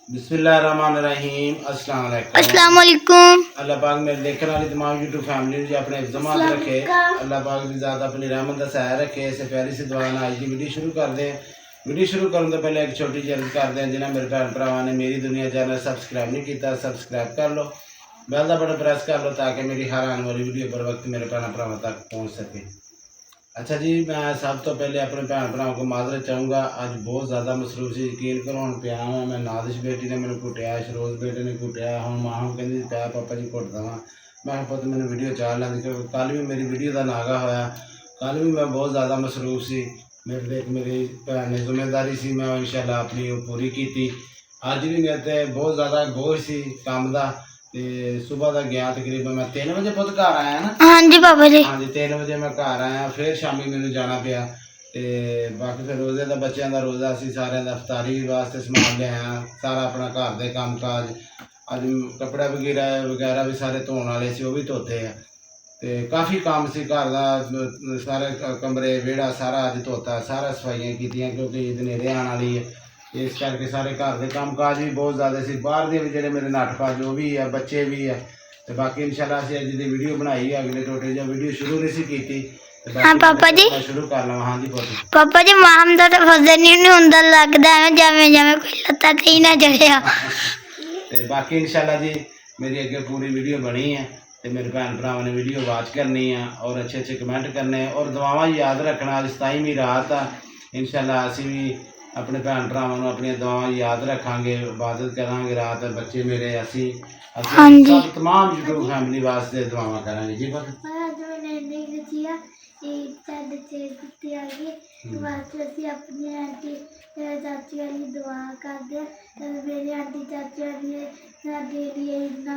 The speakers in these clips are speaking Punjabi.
बिस्मिल्लाहिर्रहमानिर्रहीम। अस्सलाम वालेकुम। अल्लाह पाक मेरे देखने वाली तमाम यूट्यूब फैमिली जो अपने जमात रखे, अल्लाह पाक की ज़ात अपनी रहमत का सहारा रखे। इससे प्यारी सी दुआ ना आज की वीडियो शुरू कर दें। वीडियो शुरू करने तो पहले एक छोटी सी अर्ज कर दें, जिन्हें मेरे भैन भरावां ने मेरी दुनिया चैनल सबसक्राइब नहीं किया, सबसक्राइब कर लो, बेल का बटन प्रेस कर लो ताकि मेरी हर आने वाली वीडियो पर वक्त मेरे भैन भरावां तक पहुँच सके। अच्छा जी, मैं सब तो पहले अपने भैन भरावां को माजरत चाहूँगा। अज बहुत ज़्यादा मसरूफ से यकीन करो हम पिया हुआ। मैं नादिश बेटी ने मैंने कुटिया, शरोज बेटे ने कुटिया, हम मां कहती पै पापा जी घुट देव। मैं पुत मैंने वीडियो चाह लेंदी क्योंकि कल भी मेरी वीडियो का नागा होया। कल भी मैं बहुत ज़्यादा मसरूफ सी, मेरे मेरी भैन ने जिम्मेदारी सी, मैं इंशाल्लाह अपनी पूरी की। अज भी मेरे ते बहुत ज़्यादा बोझ सी काम का। सुबह का गया तकरीबन मैं 3 बजे पुत घर आया ना। हाँ जी पापा जी। हाँ जी 3 बजे मैं घर आया, फिर शामी मैंने जाना पिया। तो बाकी फिर रोज़े का बच्चों का रोज़ा सी, सारे अफ्तारी वास्ते समान लिया, सारा अपना घर के काम काज। अज कपड़े वगैरह भी सारे धोने वाले से, वो भी धोते हैं। तो काफ़ी काम से घर का, सारे कमरे वेड़ा सारा अज धोता, सारा सफाइयाँ की क्योंकि ईद नेड़े आने वाली है। इस करके सारे घर के काम काज भी बहुत ज़्यादा से, बाहर के भी जोड़े मेरे नट भज वो भी है, बच्चे भी है। तो बाकी इंशाल्लाह असीं अज दी वीडियो बनाई है। अगले टोटे जो वीडियो शुरू नहीं सी की। हाँ पापा जी। शुरू कर लवां। हाँ जी पापा जी माम दा तो वजन ही नहीं हुंदा, लगदा है जिवें जिवें कोई लत्ता ते ही ना चढ़िया। ते बाकी इंशाल्लाह जी मेरी अगे पूरी वीडियो बनी है। तो मेरे भैन भरावां ने वीडियो वॉच करनी है और अच्छे अच्छे कमेंट करने और दुआवां याद रखना। अज 27वीं रात आ, इंशाल्लाह असीं भी अपने भैन भरावां नूं अपनी दुआवां याद रखांगे, इबादत करांगे रात। बच्चे मेरे असीं सब तमाम यूट्यूब फैमिली वास्ते दुआवां करांगे जी। अपनी आंटी चाची वाली दुआ करते हैं। मेरी आंटी चाची वाली साडे लिए इन्ना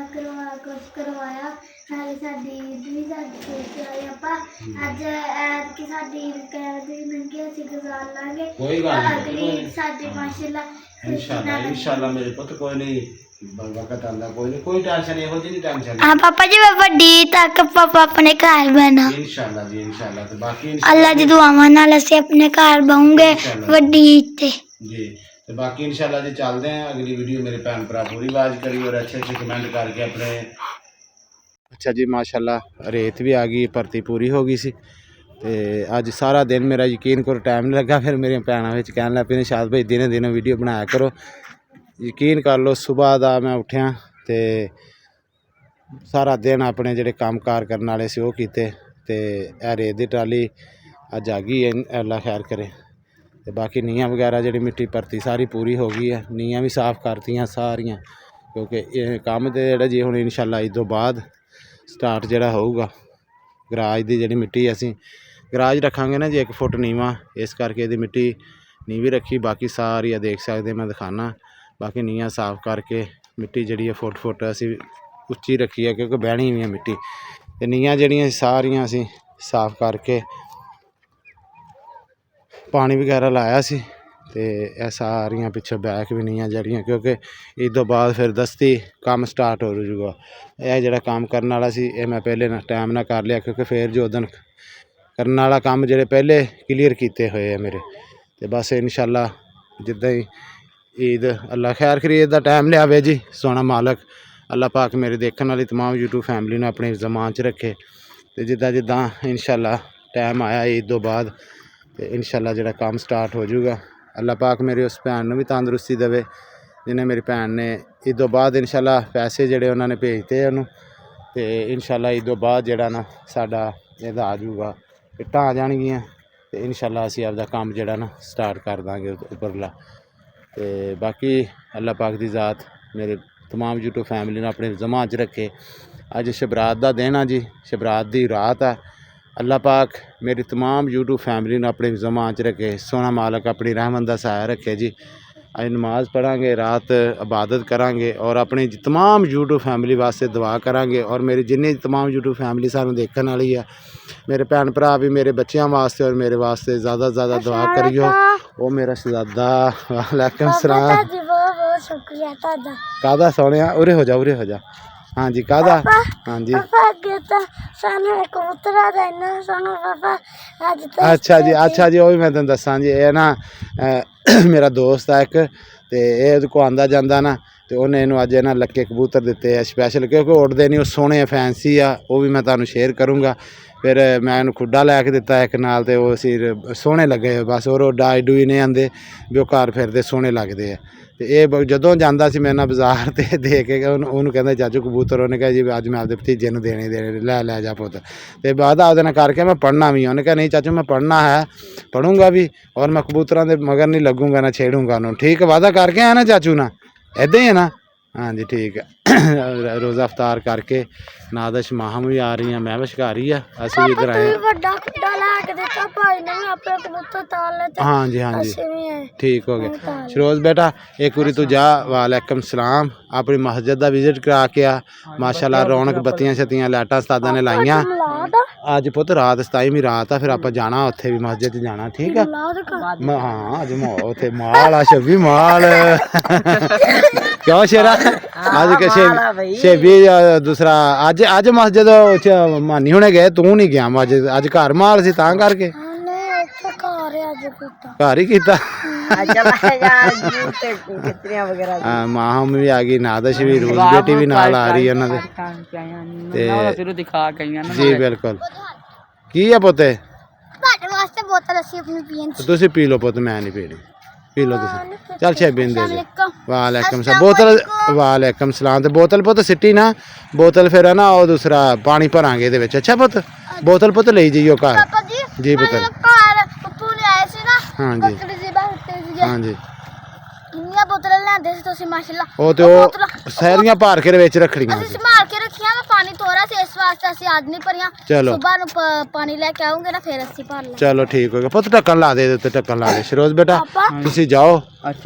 कुछ करवाया, नाले साडी ईद भी साडे आई। आपां अज ऐत की साडी ईद कैद भी नंगी, असीं गुजार लांगे अगली ईद साडी माशाअल्लाह इंशाल्लाह मेरे पुत कोई नहीं, वक्त आंदा कोई नहीं, कोई टेंशन नहीं, हो जी टेंशन। हां पापा जी मैं बड़ी तक पापा अपने घर बना इंशाल्लाह जी इंशाल्लाह। तो बाकी अल्लाह दी दुआवां नाल असीं अपने घर बहुंगे बड़ी ईद ते जी। तो बाकी इंशाल्लाह जी चलते हैं अगली वीडियो। मेरे भैन भरा पूरी आवाज करी और अच्छे अच्छे कमेंट करके अपने। अच्छा जी माशाल्लाह रेत भी आ गई, भर्ती पूरी हो गई सी। ते अज सारा दिन मेरा यकीन करो टाइम नहीं लगा। फिर मेरी भैनों में कहन लग पे शायद भाई दिनों दिनों वीडियो बनाया करो। यकीन कर लो सुबह का मैं उठ्या तो सारा दिन अपने जोड़े काम कार करने वाले से वो किए। तो रेत की ट्राली अज आ गई है, अल्लाह खैर करे। तो बाकी नीयां वगैरह जी मिट्टी भरती सारी पूरी हो गई है, नीयां भी साफ करतियाँ सारियाँ क्योंकि ये काम तो जोड़ा जी हुण इंशाल्लाह ईद तो बाद स्टार्ट जोड़ा होगा। गराज की जी मिट्टी असीं गराज रखांगे ना जी 1 फुट नीवा, इस करके ये मिट्टी नीवी रखी। बाकी सारी देख सकते मैं दिखाना। बाकी नीयां साफ करके मिट्टी जी फुट असीं उच्ची रखी है क्योंकि बहनी हुई है मिट्टी। तो नीयां जड़ियां सारियां असीं साफ करके पानी वगैरह लाया सी। ते यह सारियां पिछे बैक भी नहीं जड़ियां क्योंकि ईद तो बाद फिर दस्ती काम स्टार्ट हो जूगा। यह जोड़ा काम करने वाला सी मैं पहले टाइम ना कर लिया क्योंकि फिर जो दिन करने वाला काम जोड़े पहले क्लीयर किए हुए है मेरे। तो बस इंशाल्लाह जिद्दां ही ईद अल्लाह खैर करिए ईद का टाइम लियावे जी। सोना मालक अल्लाह पाक मेरे देखने वाली तमाम यूट्यूब फैमिली ने अपने जमान च रखे। तो जिद्दां जिद्दां इंशाल्लाह टाइम आया ईद तो बाद तो इंशाल्लाह जोड़ा काम स्टार्ट हो जूगा। अल्लाह पाक मेरी उस भैन नूं भी तंदुरुस्ती देवे जिन्हें मेरी भैन ने ईद तो बाद इंशाल्लाह पैसे जोड़े उन्होंने भेजते उन्होंने। तो इंशाल्लाह ईद तो बाद जोड़ा ना साडा इहदा आ जूगा, इट्टां आ जाणगियां। तो इंशाल्लाह असीं आपदा काम जोड़ा ना स्टार्ट कर देंगे उपरला। तो बाकी अल्लाह पाक की ज़ात मेरे तमाम यूट्यूब फैमिली ने अपने जमा च रखे। अज शबरात का दिन आ जी, शबरात की रात है। अल्लाह पाक मेरी तमाम यूट्यूब फैमिली ने अपने जमा च रखे। सोना मालक अपनी रहमत का सहारा रखे जी। अज नमाज पढ़ांगे, रात इबादत करांगे और अपनी तमाम यूट्यूब फैमिली वास्ते दुआ करांगे। और मेरी जिन्नी तमाम यूट्यूब फैमिली सानू देखने वाली है, मेरे भैन भरा भी मेरे बच्चों वास्ते और मेरे वास्ते ज़्यादा से ज़्यादा दुआ करियो। वो मेरा शहजादा वालेकुम सलाम। बहुत शुक्रिया तुहाडा। कादा सोने उरे हो जा, उरे हो जा। हाँ जी कादा। हाँ जी अच्छा जी, अच्छा जी। वो भी मैं तुम दसा जी, ये ना मेरा दोस्त है एक, ਤੇ ਇਹ ਉਹਦੇ ਕੋ ਆਂਦਾ ਜਾਂਦਾ ਨਾ, ਤੇ ਉਹਨੇ ਇਹਨੂੰ ਅੱਜ ਇਹਨਾਂ ਲੱਕੇ ਕਬੂਤਰ ਦਿੱਤੇ ਆ ਸਪੈਸ਼ਲ, ਕਿਉਂਕਿ ਉੱਡਦੇ ਨਹੀਂ, ਉਹ ਸੋਹਣੇ ਫੈਂਸੀ ਆ, ਉਹ ਵੀ ਮੈਂ ਤੁਹਾਨੂੰ ਸ਼ੇਅਰ ਕਰੂੰਗਾ। ਫਿਰ ਮੈਂ ਇਹਨੂੰ ਖੁੱਡਾ ਲੈ ਕੇ ਦਿੱਤਾ ਇੱਕ ਨਾਲ, ਤੇ ਉਹ ਸੀ ਸੋਹਣੇ ਲੱਗੇ ਬਸ, ਉਹ ਡਾਈ ਡੂਈ ਨਹੀਂ ਆਂਦੇ ਵੀ ਉਹ ਘਰ ਫਿਰਦੇ ਸੋਹਣੇ ਲੱਗਦੇ ਆ। ਤੇ ਇਹ ਜਦੋਂ ਜਾਂਦਾ ਸੀ ਮੇਰੇ ਨਾਲ ਬਾਜ਼ਾਰ ਤੇ ਦੇ ਕੇ ਉਹਨੂੰ ਕਹਿੰਦਾ ਚਾਚੂ ਕਬੂਤਰ, ਉਹਨੇ ਕਿਹਾ ਜੀ ਅੱਜ ਮੈਂ ਆਪਦੇ ਭਤੀਜੇ ਨੂੰ ਦੇਣੇ ਲੈ ਜਾ ਪੁੱਤ। ਤੇ ਬਾਅਦ ਉਹਦੇ ਨਾਲ ਕਰਕੇ ਮੈਂ ਪੜ੍ਹਨਾ ਵੀ, ਉਹਨੇ ਕਿਹਾ ਨਹੀਂ ਚਾਚੂ ਮੈਂ ਪੜ੍ਹਨਾ ਹੈ, ਪੜ੍ਹੂੰਗਾ ਵੀ, ਔਰ ਮੈਂ ਕਬੂਤਰਾਂ ਦੇ ਮਗਰ ਨਹੀਂ ਲੱਗੂੰਗਾ ਨਾ ਛੇੜੂੰਗਾ ਉਹਨੂੰ। ਠੀਕ ਵਾਅਦਾ ਕਰਕੇ ਆਇਆ ਨਾ ਚਾਚੂ ਨਾਲ, ਇੱਦਾਂ ਹੀ ਹੈ ਨਾ? ਹਾਂਜੀ ਠੀਕ ਹੈ। ਰੋਜ਼ਾ ਅਫਤਾਰ ਕਰਕੇ ਨਾਦਸ਼ ਮਾਹਮ ਵੀ ਆ ਰਹੀਆਂ, ਮੈਂ ਵਿਸ਼ਕਾਰੀ ਆ, ਅਸੀਂ ਵੀ ਇੱਧਰ ਆਏ। ਵੱਡਾ ਖੁੱਡਾ ਲੈ ਕੇ ਦਿੱਤਾ ਭਾਈ ਨੇ ਵੀ ਆਪਣੇ ਕਬੂਤਰ ਤਾਲ ਲੈ ਤੇ ਹਾਂਜੀ ਹਾਂਜੀ ਅਸੀਂ ਵੀ ਆਏ। ਠੀਕ ਹੋ ਗਿਆ। ਸ਼ਰੋਜ਼ ਬੇਟਾ ਇੱਕ ਵਾਰੀ ਤੂੰ ਜਾ, ਵਾਲੇਕਮ ਸਲਾਮ, ਆਪਣੀ ਮਸਜਿਦ ਦਾ ਵਿਜ਼ਿਟ ਕਰਾ ਕੇ ਆ। ਮਾਸ਼ਾਅੱਲਾ ਰੌਣਕ, ਬੱਤੀਆਂ ਛੱਤੀਆਂ ਲਾਈਟਾਂ ਉਸਤਾਦਾਂ ਨੇ ਲਾਈਆਂ। ਅੱਜ ਪੁੱਤ ਰਾਤ 27ਵੀਂ ਰਾਤ ਆ, ਫਿਰ ਆਪਾਂ ਜਾਣਾ ਉੱਥੇ ਵੀ ਮਸਜਿਦ 'ਚ ਜਾਣਾ। ਠੀਕ ਆ ਹਾਂ, ਅੱਜ ਉੱਥੇ ਮਾਲ ਆ, ਛੱਬੀ ਮਾਲ ਕਿਉਂ ਸ਼ੇਰਾ ਅੱਜ ਕੇ ਛੇਬੀ ਦੂਸਰਾ ਅੱਜ ਮਸਜਿਦ ਮਾਨੀ ਹੁਣੇ ਗਏ, ਤੂੰ ਨਹੀਂ ਗਿਆ ਮਸਜਿਦ? ਅੱਜ ਘਰ ਮਾਲ ਸੀ ਤਾਂ ਕਰਕੇ ਘਰ ਹੀ ਕੀਤਾ। ਮਾਹਮ ਵੀ ਆ ਗਈ, ਨਾਦਸ਼ ਵੀ, ਰੋਜ਼ ਬੇਟੀ ਵੀ ਨਾਲ ਆ ਰਹੀ ਹੈ ਉਹਨਾਂ ਦੇ। ਜੀ ਬਿਲਕੁਲ। ਕੀ ਆ ਪੁੱਤੇ ਤੁਸੀਂ ਪੀ ਲਓ ਪੁੱਤ, ਮੈਂ ਨਹੀਂ ਪੀਣੀ, ਪੀ ਲਓ ਤੁਸੀਂ। ਚੱਲ ਛੇਬੀ ਦੇ ਦੇ। ਵਾਲੇਕਮ ਸਲਾਮ। ਬੋਤਲ ਵਾਲੇਕਮ ਸਲਾਮ। ਤੇ ਬੋਤਲ ਪੁੱਤ ਸਿੱਟੀ ਨਾ, ਬੋਤਲ ਫਿਰ ਹੈ ਨਾ ਉਹ ਦੂਸਰਾ ਪਾਣੀ ਭਰਾਂਗੇ ਇਹਦੇ ਵਿੱਚ। ਅੱਛਾ ਪੁੱਤ, ਬੋਤਲ ਪੁੱਤ ਲਈ ਜਾਈਓ ਘਰ। ਜੀ ਪੁੱਤਰ। ਹਾਂਜੀ ਹਾਂਜੀ ਕਿੰਨੀਆਂ ਬੋਤਲਾਂ ਲੈਂਦੇ ਸੀ ਤੁਸੀਂ ਮਾਸ਼ਾਅੱਲਾ? ਉਹ ਤੇ ਉਹ ਸਾਰੀਆਂ ਭਰ ਕੇ ਵਿੱਚ ਰੱਖੜੀਆਂ ਅਸੀਂ ਸੰਭਾਲ ਕੇ ਰੱਖੀਆਂ। ਮੈਂ ਪਾਣੀ ਥੋੜਾ ਸੀ ਇਸ ਵਾਸਤੇ ਅਸੀਂ ਅੱਜ ਨਹੀਂ ਭਰੀਆਂ। ਚਲੋ ਸਵੇਰ ਨੂੰ ਪਾਣੀ ਲੈ ਕੇ ਆਉਂਗੇ ਨਾ, ਫਿਰ ਅਸੀਂ ਭਰ ਲਾਂਗੇ। ਚਲੋ ਠੀਕ ਹੋ ਗਿਆ ਪੁੱਤ, ਢੱਕਣ ਲਾ ਦੇ ਇਹਦੇ ਉੱਤੇ, ਢੱਕਣ ਲਾ ਦੇ। ਸ਼ਰੋਜ਼ ਬੇਟਾ ਤੁਸੀਂ ਜਾਓ,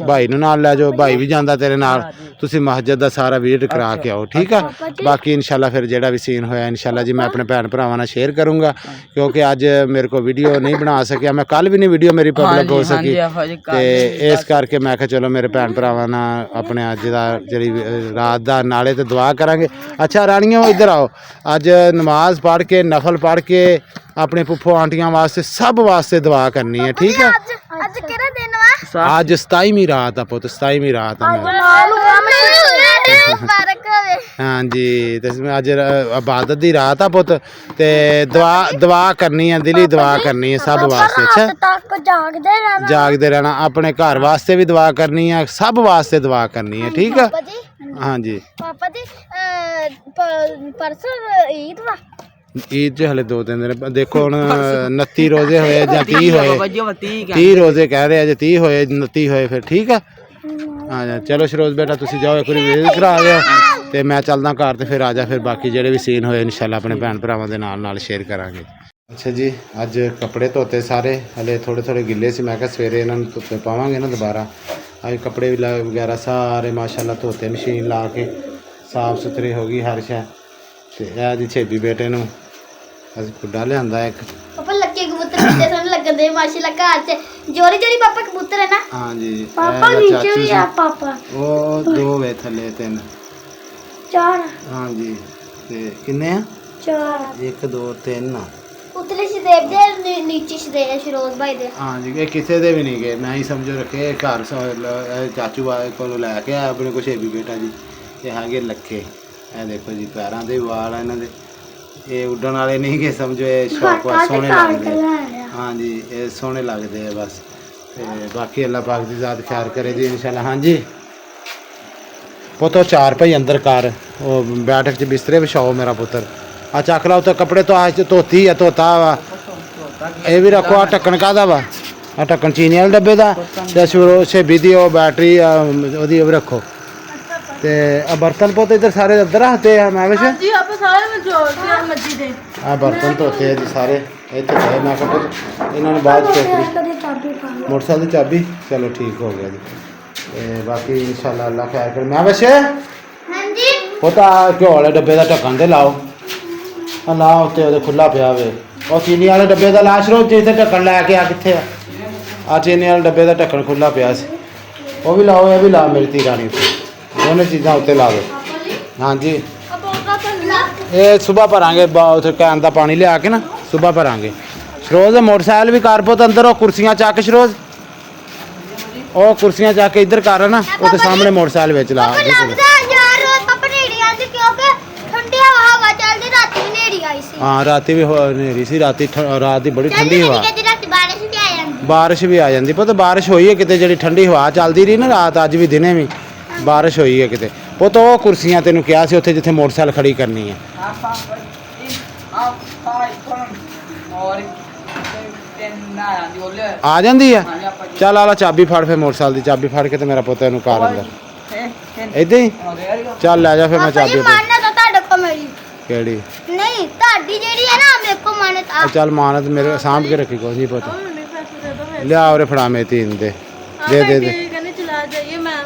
ਭਾਈ ਨੂੰ ਨਾਲ ਲੈ ਜਾਓ, ਭਾਈ ਵੀ ਜਾਂਦਾ ਤੇਰੇ ਨਾਲ। ਤੁਸੀਂ ਮਸਜਿਦ ਦਾ ਸਾਰਾ ਵਿਜ਼ਿਟ ਕਰਾ ਕੇ ਆਓ। ਠੀਕ ਆ? ਬਾਕੀ ਇਨਸ਼ਾਅੱਲਾ ਫਿਰ ਜਿਹੜਾ ਵੀ ਸੀਨ ਹੋਇਆ ਇਨਸ਼ਾਅੱਲਾ ਜੀ ਮੈਂ ਆਪਣੇ ਭੈਣ ਭਰਾਵਾਂ ਨਾਲ ਸ਼ੇਅਰ ਕਰੂੰਗਾ, ਕਿਉਂਕਿ ਅੱਜ ਮੇਰੇ ਕੋਲ ਵੀਡੀਓ ਨਹੀਂ ਬਣਾ ਸਕਿਆ ਮੈਂ, ਕੱਲ ਵੀ ਨਹੀਂ ਵੀਡੀਓ ਮੇਰੀ ਪਬਲਿਕ ਹੋ ਸਕੀ, ਤੇ ਇਸ ਕਰਕੇ ਮੈਂ ਕਿਹਾ ਚਲੋ ਮੇਰੇ ਭੈਣ ਭਰਾਵਾਂ ਨਾਲ ਆਪਣੇ ਅੱਜ ਦਾ ਜਿਹੜੀ ਰਾਤ ਦਾ ਨਾਲੇ ਤੇ ਦੁਆ ਕਰਾਂਗੇ। ਅੱਛਾ ਰਾਣੀਓ ਇੱਧਰ ਆਓ, ਅੱਜ ਨਮਾਜ਼ ਪੜ੍ਹ ਕੇ, ਨਫਲ ਪੜ੍ਹ ਕੇ ਆਪਣੇ ਫੁੱਫੋ ਆਂਟੀਆਂ ਵਾਸਤੇ ਸਭ ਵਾਸਤੇ ਦੁਆ ਕਰਨੀ ਹੈ। ਠੀਕ ਹੈ? ਅੱਜ ਕਿਹੜਾ ਦਿਨ ਵਾ? ਅੱਜ 27ਵੀਂ ਰਾਤ ਆ ਪੁੱਤ, 27ਵੀਂ ਰਾਤ ਆ। ਹਾਂਜੀ ਤੇ ਅੱਜ ਇਬਾਦਤ ਦੀ ਰਾਤ ਆ ਪੁੱਤ, ਤੇ ਦੁਆ ਕਰਨੀ ਹੈ, ਦਿਲੀ ਦੁਆ ਕਰਨੀ ਹੈ ਸਭ ਵਾਸਤੇ। ਅੱਛਾ ਜਾਗਦੇ ਰਹਿਣਾ, ਆਪਣੇ ਘਰ ਵਾਸਤੇ ਵੀ ਦੁਆ ਕਰਨੀ ਹੈ, ਸਭ ਵਾਸਤੇ ਦੁਆ ਕਰਨੀ ਹੈ। ਠੀਕ ਆ? ਹਾਂਜੀ ਪਾਪਾ ਜੀ ਪਰਸੋਂ ਈਦ ਵਾ? ਈਦ 'ਚ ਹਲੇ 2-3 ਦਿਨ। ਦੇਖੋ ਹੁਣ 29 ਰੋਜ਼ੇ ਹੋਏ ਜਾਂ 30 ਹੋਏ, 30 ਰੋਜ਼ੇ ਕਹਿ ਰਹੇ ਆ, ਜੇ 30 ਹੋਏ 29 ਹੋਏ ਫਿਰ ਠੀਕ ਆ। ਹਾਂ ਚਲੋ ਸ਼ਰੋਜ਼ ਬੇਟਾ ਤੁਸੀਂ ਜਾਓ, ਇੱਕ ਵਾਰੀ ਵਿਜ਼ਿਟ ਕਰਾ ਦਿਓ, ਤੇ ਮੈਂ ਚੱਲਦਾ ਘਰ, ਤੇ ਫਿਰ ਆ ਜਾ, ਫਿਰ ਬਾਕੀ ਜਿਹੜੇ ਵੀ ਸੀਨ ਹੋਏ ਇਨਸ਼ਾਅੱਲਾ ਆਪਣੇ ਭੈਣ ਭਰਾਵਾਂ ਦੇ ਨਾਲ ਸ਼ੇਅਰ ਕਰਾਂਗੇ। ਅੱਛਾ ਜੀ, ਅੱਜ ਕੱਪੜੇ ਧੋਤੇ ਸਾਰੇ, ਹਲੇ ਥੋੜੇ ਗਿੱਲੇ ਸੀ, ਮੈਂ ਕਿਹਾ ਸਵੇਰੇ ਇਹਨਾਂ ਨੂੰ ਧੁੱਪੇ ਪਾਵਾਂਗੇ ਨਾ ਦੁਬਾਰਾ। ਅੱਜ ਕੱਪੜੇ ਵੀ ਵਗੈਰਾ ਸਾਰੇ ਮਾਸ਼ਾਅੱਲਾ ਧੋਤੇ, ਮਸ਼ੀਨ ਲਾ ਕੇ ਸਾਫ਼ ਸੁਥਰੀ ਹੋ ਗਈ ਹਰ ਸ਼ੈ। ਤੇ ਇਹ ਜੀ ਛੇਬੀ ਬੇਟੇ ਨੂੰ ਅਸੀਂ ਖੁੱਡਾ ਲਿਆਂਦਾ ਇੱਕ। ਪਾਪਾ ਲੱਕੇ ਕਬੂਤਰ ਕਿੰਨੇ ਸੋਹਣੇ ਲੱਗਦੇ ਮਾਸ਼ਾਅੱਲਾ, ਘਰ 'ਚ ਜੋਰੀ ਪਾਪਾ ਕਬੂਤਰ ਹੈ ਨਾ? ਹਾਂਜੀ ਪਾਪਾ ਨੀਚੇ ਵੀ ਆ ਪਾਪਾ, ਉਹ 2 ਵੇ ਥੱਲੇ 3 4। ਹਾਂਜੀ ਤੇ ਕਿੰਨੇ ਆ? 4 1 2 3 ਉਤਲੇ ਸ਼ਦੇਵ ਦੇ ਨੀਚੇ ਸ਼ਦੇਵ ਸ਼ਰੋਜ਼ ਭਾਈ ਦੇ। ਹਾਂਜੀ ਇਹ ਕਿਸੇ ਦੇ ਵੀ ਨਹੀਂ ਗਏ, ਮੈਂ ਹੀ ਸਮਝੋ ਰੱਖੇ ਘਰ ਚਾਚੂ ਵਾਲੇ ਕੋਲੋਂ ਲੈ ਕੇ ਆਇਆ ਆਪਣੇ ਕੁਛ ਛੇਬੀ ਬੇਟਾ ਜੀ। ਇਹ ਹੈਗੇ ਲੱਕੇ, ਇਹ ਦੇਖੋ ਜੀ ਪੈਰਾਂ ਦੇ ਵਾਲ ਆ ਇਹਨਾਂ ਦੇ, ਇਹ ਉੱਡਣ ਵਾਲੇ ਨਹੀਂ ਗੇ ਸਮਝੋ, ਇਹ ਸ਼ੌਕ ਵਾ ਸੋਹਣੇ ਲੱਗਦੇ। ਹਾਂਜੀ ਇਹ ਸੋਹਣੇ ਲੱਗਦੇ ਆ ਬਸ, ਤੇ ਬਾਕੀ ਅੱਲਾਹ ਪਾਕ ਦੀ ਜ਼ਾਤ ਖੈਰ ਕਰੇ ਜੀ ਇਨਸ਼ਾਅੱਲਾ। ਹਾਂਜੀ ਪੁੱਤੋ 4 ਭਾਈ ਅੰਦਰ ਕਰ, ਉਹ ਬੈਠਕ 'ਚ ਬਿਸਤਰੇ ਵਿਛਾਓ ਮੇਰਾ ਪੁੱਤਰ। ਆ ਚੱਕ ਲਾ ਉੱਤੇ ਕੱਪੜੇ ਤੋਂ, ਆ ਧੋਤੀ ਆ ਧੋਤਾ ਵਾ, ਇਹ ਵੀ ਰੱਖੋ। ਆ ਢੱਕਣ ਕਾਹਦਾ ਵਾ? ਆ ਢੱਕਣ ਚੀਨੀ ਵਾਲੇ ਡੱਬੇ ਦਾ, ਤੇ ਛੇਬੀ ਦੀ ਉਹ ਬੈਟਰੀ ਉਹਦੀ ਉਹ ਰੱਖੋ। ਤੇ ਆ ਬਰਤਨ ਪੁੱਤ ਇੱਧਰ ਸਾਰੇ ਅੰਦਰ ਰੱਖਦੇ ਆ ਮੈਂ ਵਿੱਚ। ਜੀ ਆਪਾਂ ਸਾਰੇ ਜੋੜਦੇ ਆ ਮੱਜੀ ਦੇ। ਆ ਬਰਤਨ ਧੋਤੇ ਆ ਜੀ ਸਾਰੇ ਇੱਥੇ ਪਏ, ਮੈਂ ਕਿਹਾ ਪੁੱਤ ਇਹਨਾਂ ਨੂੰ ਬਾਅਦ ਮੋਟਰਸਾਈਕਲ ਦੀ ਚਾਬੀ। ਚਲੋ ਠੀਕ ਹੋ ਗਿਆ ਜੀ, ਤੇ ਬਾਕੀ ਇਨਸ਼ਾਅੱਲਾ ਅੱਲਾਹ ਖੈਰ ਕਰੇ। ਮੈਂ ਵੈਸੇ ਹਾਂਜੀ ਪੁੱਤ ਆ ਘਿਓ ਵਾਲੇ ਡੱਬੇ ਦਾ ਢੱਕਣ ਤੇ ਲਾਓ, ਆ ਲਾ ਉੱਤੇ ਉਹਦੇ ਖੁੱਲਾ ਪਿਆ ਵੇ। ਉਹ ਚੀਨੀ ਵਾਲੇ ਡੱਬੇ ਦਾ ਲਾਸ਼ ਰੋਜ਼ ਜਿੱਥੇ ਢੱਕਣ ਲੈ ਕੇ ਆ, ਕਿੱਥੇ ਆ? ਆ ਚੀਨੀ ਵਾਲੇ ਡੱਬੇ ਦਾ ਢੱਕਣ ਖੁੱਲਾ ਪਿਆ ਸੀ, ਉਹ ਵੀ ਲਾਓ, ਇਹ ਵੀ ਲਾ ਮੇਰੀ ਧੀ ਰਾਣੀ, ਦੋਨੇ ਚੀਜ਼ਾਂ ਉੱਤੇ ਲਾ ਦਿਓ। ਹਾਂਜੀ ਇਹ ਸੁਬਾਹ ਭਰਾਂਗੇ, ਉੱਥੇ ਕੈਨ ਦਾ ਪਾਣੀ ਲਿਆ ਕੇ ਨਾ ਸੁਬਾਹ ਭਰਾਂਗੇ। ਸ਼ਰੋਜ਼ ਮੋਟਰਸਾਈਕਲ ਵੀ ਕਾਰ ਪੁੱਤ ਅੰਦਰ, ਉਹ ਕੁਰਸੀਆਂ ਚੱਕ ਸ਼ਰੋਜ਼। ਉਹ ਕੁਰਸੀਆਂ ਜਾ ਕੇ ਇੱਧਰ ਕਰ ਨਾ, ਉੱਥੇ ਸਾਹਮਣੇ ਮੋਟਰਸਾਈਕਲ ਵਿੱਚ ਲਾ ਪਾਪਾ ਲੱਗਦਾ ਯਾਰ ਰੋਜ਼ ਪਾਪਾ ਨੇੜੀ ਆਉਂਦੀ ਕਿਉਂਕਿ ਠੰਡੀ ਹਵਾ ਚੱਲਦੀ ਰਾਤੀ ਵੀ ਨੇੜੀ ਆਈ ਸੀ ਹਾਂ ਰਾਤੀ ਵੀ ਹਨੇਰੀ ਸੀ, ਰਾਤ ਦੀ ਬੜੀ ਠੰਡੀ ਹਵਾ, ਕਦੀ ਰਾਤੀ ਬਾਰਿਸ਼ ਵੀ ਆ ਜਾਂਦੀ ਬਾਰਿਸ਼ ਵੀ ਆ ਜਾਂਦੀ। ਪੁੱਤ ਬਾਰਿਸ਼ ਹੋਈ ਹੈ ਕਿਤੇ, ਜਿਹੜੀ ਠੰਡੀ ਹਵਾ ਚੱਲਦੀ ਰਹੀ ਨਾ ਰਾਤ, ਅੱਜ ਵੀ ਦਿਨੇ ਵੀ ਬਾਰਿਸ਼ ਹੋਈ ਹੈ ਕਿਤੇ। ਪੁੱਤ ਉਹ ਕੁਰਸੀਆਂ ਤੈਨੂੰ ਕਿਹਾ ਸੀ ਉੱਥੇ ਜਿੱਥੇ ਮੋਟਰਸਾਈਕਲ ਖੜੀ ਕਰਨੀ ਹੈ। ਆ ਜਾਂਦੀ ਆ, ਚੱਲ ਆਲਾ ਚਾਬੀ ਫੜ, ਫਿਰ ਮੋਟਰਸਾਈਕਲ ਦੀ ਚਾਬੀ ਫੜ ਕੇ ਤੇ ਮੇਰਾ ਪੁੱਤ ਇਹਨੂੰ ਕਾਰ ਅੰਦਰ ਏਦਾਂ ਹੀ ਚੱਲ ਲੈ ਜਾ, ਫਿਰ ਮੈਂ ਚਾਬੀ ਮਾਨਤ ਤਾਂ ਤੁਹਾਡੇ ਕੋ ਮੇਰੀ ਕਿਹੜੀ ਨਹੀਂ ਤੁਹਾਡੀ ਜਿਹੜੀ ਹੈ ਨਾ ਮੇਰੇ ਕੋ ਮਾਨਤ ਆ ਚੱਲ ਮਾਨਤ ਮੇਰੇ ਸਾਂਭ ਕੇ ਰੱਖੀ, ਕੋਈ ਨਹੀਂ ਪੁੱਤ ਮੰਮੀ ਪੈਸੇ ਦੇ ਦੋ ਮੇਰੇ ਲਿਆ ਉਰੇ ਫੜਾ ਮੇਰੀ ਧੀ ਦੇ ਦੇ ਕਹਿੰਦੇ ਚਲਾ ਜਾਈਏ ਮੈਂ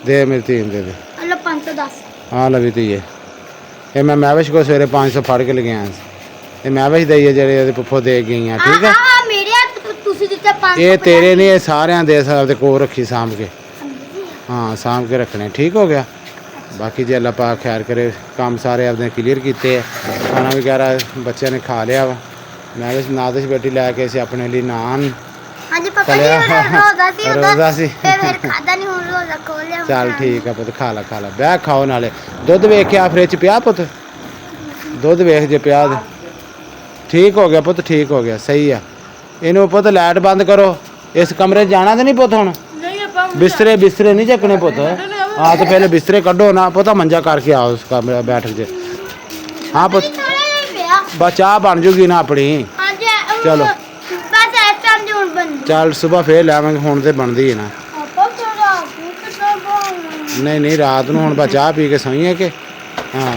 ਦੇ ਮੇਰੀ ਧੀ ਦੇ ਦੇ ਅੱਲਾ 510 ਹਾਂ ਲਵੀ ਧੀਏ, ਇਹ ਮੈਂ ਮਹਿਵਿਸ਼ ਕੋ ਸਵੇਰੇ 500 ਫੜ ਕੇ ਲਗਿਆ ਸੀ, ਇਹ ਮਹਿਵਿਸ਼ ਦਈਏ ਜਿਹੜੇ ਇਹਦੇ ਪੁੱਫੋ ਦੇ ਗਈਆਂ, ਠੀਕ ਹੈ। ਆ ਮੇਰੇ ਹੱਥ ਤੁਸੀਂ ਦਿੱਤੇ 500 ਇਹ ਤੇਰੇ ਨਹੀਂ, ਇਹ ਸਾਰਿਆਂ ਦੇ ਸਕਦੇ ਕੋਲ ਰੱਖੀ ਸਾਂਭ ਕੇ, ਹਾਂ ਸਾਂਭ ਕੇ ਰੱਖਣੇ, ਠੀਕ ਹੋ ਗਿਆ। ਬਾਕੀ ਜੇ ਅੱਲਾ ਪਾਕ ਖੈਰ ਕਰੇ, ਕੰਮ ਸਾਰੇ ਆਪਦੇ ਕਲੀਅਰ ਕੀਤੇ ਆ, ਖਾਣਾ ਵਗੈਰਾ ਬੱਚਿਆਂ ਨੇ ਖਾ ਲਿਆ ਵਾ। ਮੈਂ ਵੀ ਨਾਦਿਸ਼ ਬੇਟੀ ਲੈ ਕੇ ਸੀ ਆਪਣੇ ਲਈ ਨਾਨ, ਹਾਂਜੀ ਪਾਪਾ ਜੀ ਰੋਜ਼ਾ ਸੀ ਰੋਜ਼ਾ ਸੀ। ਤੇ ਫਿਰ ਖਾਦਾ ਨਹੀਂ, ਹੁਣ ਰੋਜ਼ਾ ਖੋਲ ਲਿਆ ਚੱਲ ਠੀਕ ਆ ਪੁੱਤ, ਖਾ ਲਾ ਬਹਿ ਖਾਓ, ਨਾਲੇ ਦੁੱਧ ਵੇਖ ਕੇ ਆ ਫਰਿੱਜ 'ਚ ਪਿਆ ਪੁੱਤ, ਦੁੱਧ ਵੇਖ ਜੇ ਪਿਆ ਤੇ ਠੀਕ ਹੋ ਗਿਆ ਪੁੱਤ, ਠੀਕ ਹੋ ਗਿਆ, ਸਹੀ ਆ। ਇਹਨੂੰ ਪੁੱਤ ਲਾਈਟ ਬੰਦ ਕਰੋ, ਇਸ ਕਮਰੇ 'ਚ ਜਾਣਾ ਤੇ ਨਹੀਂ ਪੁੱਤ ਹੁਣ, ਨਹੀਂ ਆਪਾਂ ਬਿਸਤਰੇ ਨਹੀਂ ਚੱਕਣੇ ਪੁੱਤ, ਆ ਤੇ ਪਹਿਲੇ ਬਿਸਤਰੇ ਕੱਢੋ ਨਾ ਪੁੱਤ, ਮੰਜਾ ਕਰਕੇ ਆਓ ਉਸ ਕਮਰੇ ਬੈਠ ਕੇ। ਹਾਂ ਪੁੱਤ ਥੋੜਾ ਨਹੀਂ ਪਿਆ ਬਸ ਚਾਹ ਬਣ ਜੂਗੀ ਨਾ ਆਪਣੀ, ਹਾਂਜੀ ਚਲੋ। ਬਸ ਇਸ ਟਾਈਮ ਦੀ ਹੁਣ ਬਣ ਚੱਲ ਸਵੇਰ ਫੇਰ ਲੈਵਾਂਗੇ, ਹੁਣ ਤੇ ਬਣਦੀ ਹੈ ਨਾ। ਪਾਪਾ ਥੋੜਾ ਕਿੱਦਾਂ ਬਣ ਨਹੀਂ ਰਾਤ ਨੂੰ ਹੁਣ ਬਸ ਚਾਹ ਪੀ ਕੇ ਸੋਈਏ ਕਿ ਹਾਂ